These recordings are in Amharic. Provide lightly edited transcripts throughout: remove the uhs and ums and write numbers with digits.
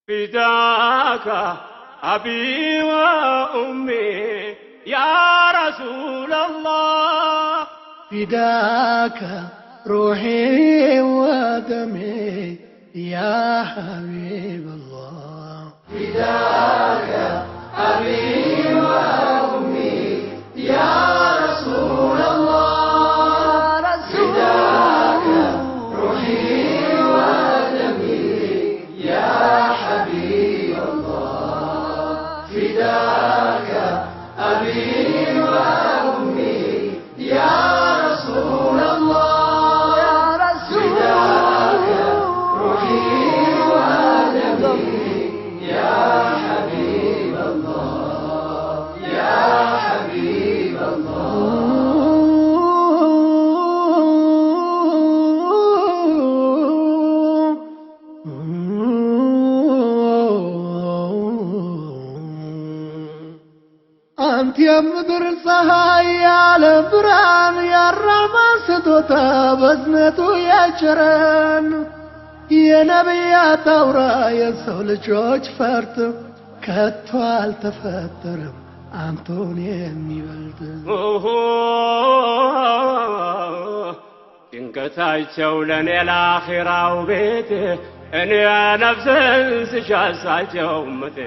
فداك أبي وأمي يا رسول الله فداك روحي ودمي يا حبيب الله فداك أبي وأمي يا رسول الله فداك روحي ودمي يا حبيب الله فداك أبي وأمي يا رسول الله فداك روحي ودمي يا حبيب الله يا حبيب أنت يا مدر الصهاي يا البران يا الرحمن ستوتا بزنتو يا شران يا نبيات أورا يا سول جوج فرت كتوال تفترم أنتوني يميولد ጭንቀታቸው ለኔ ለአኺራው ቤት እኔ ነፍስን ስሻሳቸው እመቴ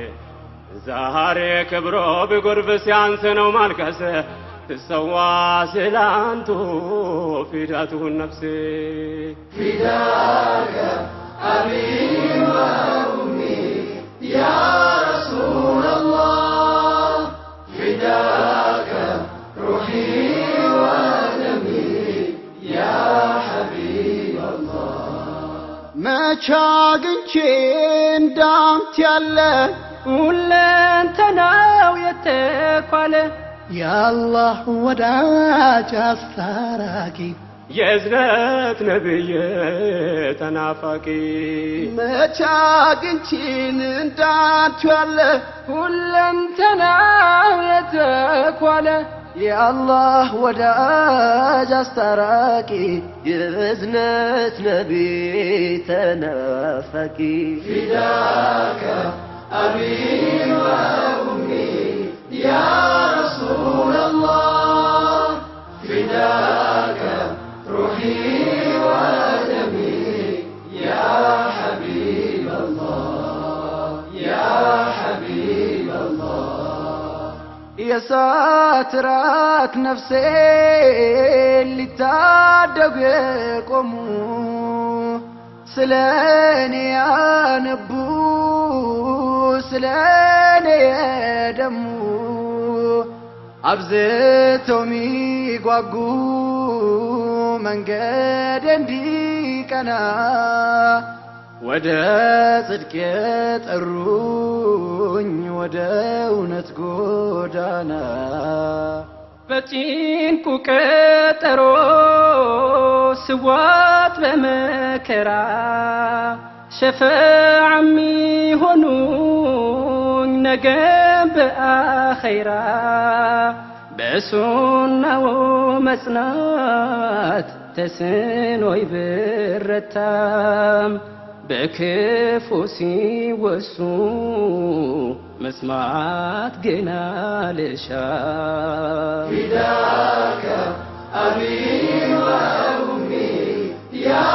ዛሬ ክብሮ ቢጎርፍ ሲያንስ ነው ማልቀስ ትሰዋ ስላንቱ ፊዳቱን ነፍሴ فداك أبي وأمي يا رسول الله فداك روحي ودمي يا حبيب الله ما شاقنشين دامت يالله ሁለንተናው የተኳለ يا الله وداج أستراكي የእዝነት ነብይ ተናፋቂ መቻግንቺን እንዳትዋለ ሁለንተናው የተኳለ የአላህ ወዳጅ አስታራቂ የእዝነት ነቢይ ተናፋቂ فداك أبي وأمي يا رسول الله فداك روحي ودمي يا حبيب الله يا حبيب الله የሳትራት ነፍሴ ሊታደጉ የቆሙ ስለኔ ያነቡ ስለኔ የደሙ አብዝተው ሚጓጉ መንገድ እንዲቀና ወደ ጽድቅ የጠሩኝ ወደ እውነት ጎዳና በጭንቁ ቀጠሮ ስዋት በመከራ ሸፈዓ ሚሆኑኝ ነገም በአኺራ በሱናው መጽናት ተስኖይ ብረታም በክፉ ሲወሱ መስማት ገና ልሻም فداك أبي وأمي يا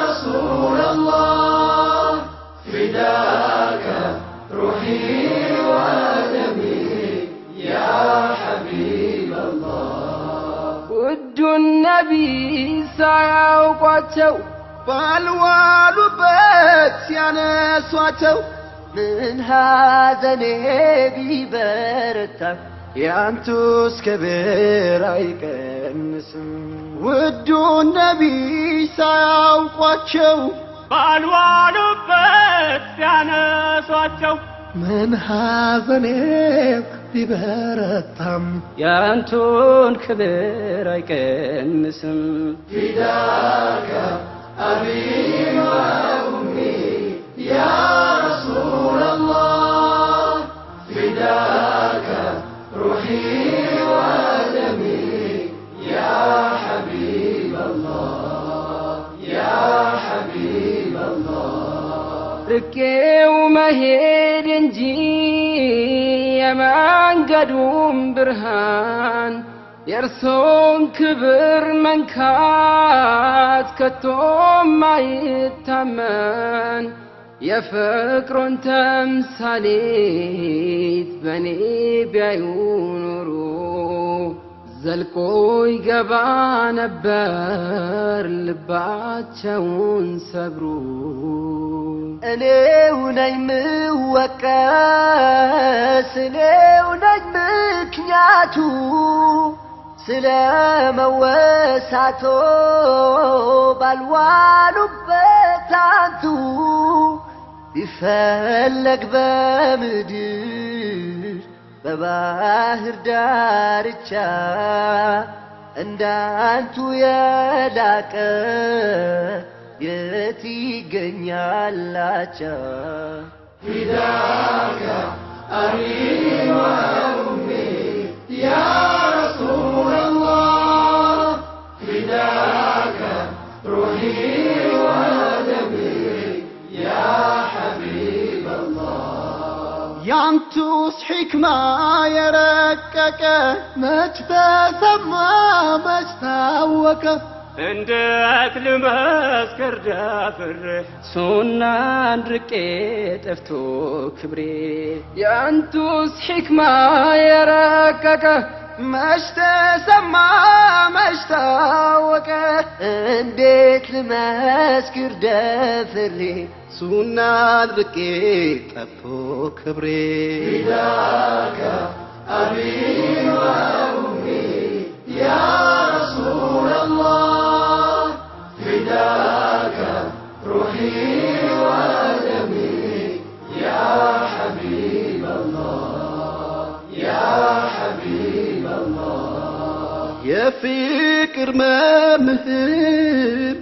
رسول الله فداك روحي ودمي يا حبيب الله ውዱ ነቢይ ሳያውቋቸው ባልዋሉበት ሲያነሷቸው ምን ሐዘኔ ቢበረታ ያንቱስ ክብር አይቀንስም ውዱ ነቢይ ሳያውቋቸው ባልዋሉበት ሲያነሷቸው ምን ሐዘኔ ቢበረታም ያንቱን ክብር አይቀንስም فداك أبي وأمي يا رسول الله فداك روحي ودمي يا حبيب الله يا حبيب الله ርቄው መሄድ እንጂ የመንገዱም ብርሃን የእርሶን ክብር መንካት ከቶም አይታመን የፍቅሩን ተምሳሌት በኔ ቢያዩ ኖሮ ዘልቆ ይገባ ነበር ልባቸውን ሰብሮ እኔው ነኝ ምወቀስ እኔው ነኝ ምክንያቱ ስለ መወሳቶ ባልዋሉበት አንቱ ቢፈለግ በምድር በባህር ዳርቻ እንዳንቱ የላቀ የት ይገኛላቻ فداك أبي وأمي يا رسول الله فداك روحي ودمي يا حبيب الله ያንቱስ ሕክማ የረቀቀ መች ተሰማ መች ታወቀ እንዴት ልመስክር ደፍሬ ሱናን ርቄ ጠፍቶ ክብሬ ያንቱስ ሕክማ የረቀቀ መች ተሰማ መች ታወቀ እንዴት ልመስክር ደፍሬ ሱናን ርቄ ጠፍቶ ክብሬ فداك أبي وأمي يا رسول الله فداك روحي ودمي يا حبيب الله يا حبيب الله የፍቅር መምህር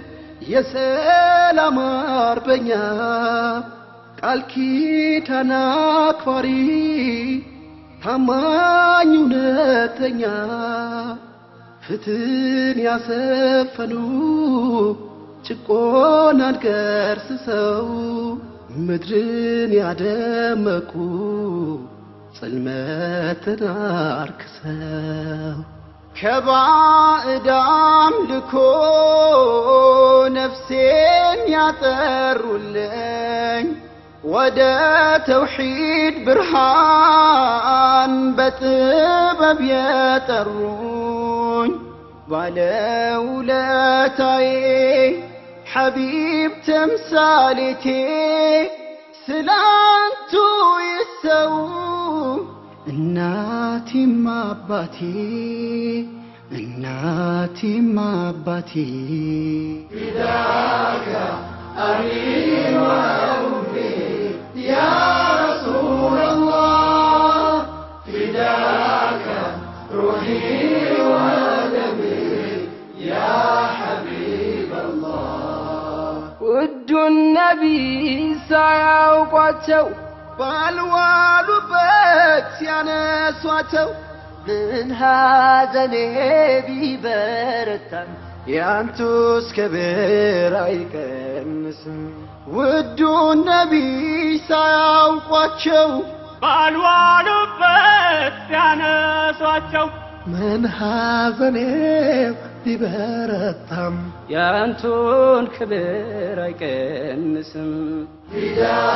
የሰላም አርበኛ ቃል ኪዳን አክባሪ ታማኝ እውነተኛ ፍትህን ያሰፈኑ ጭቆናን ገርስሰው ምድርን ያደመቁ ጽልመትን አርክሰው ከባዕድ አምልኮ ነፍሴን ያጠሩልኝ ወደ ተውሂድ ብርሃን በጥበብ የጠሩኝ ባለውለታዬ ሐቢብ ተምሳሌቴ ስላንቱ ይሰው እናቴም አባቴ እናቴም አባቴ فداك أبي وأمي يا رسول الله فداك روحي ودمي يا حبيب الله ውዱ ነቢይ ሳያውቋቸው ባልዋሉበት ሲያነሷቸው ምን ሐዘኔ ቢበረታ ያንቱስ ክብር አይቀንስም ውዱ ነቢይ ሳያውቋቸው ባልዋሉበት ሲያነሷቸው ምን ሐዘኔ ቢበረታም ያንቱን ክብር አይቀንስም فداك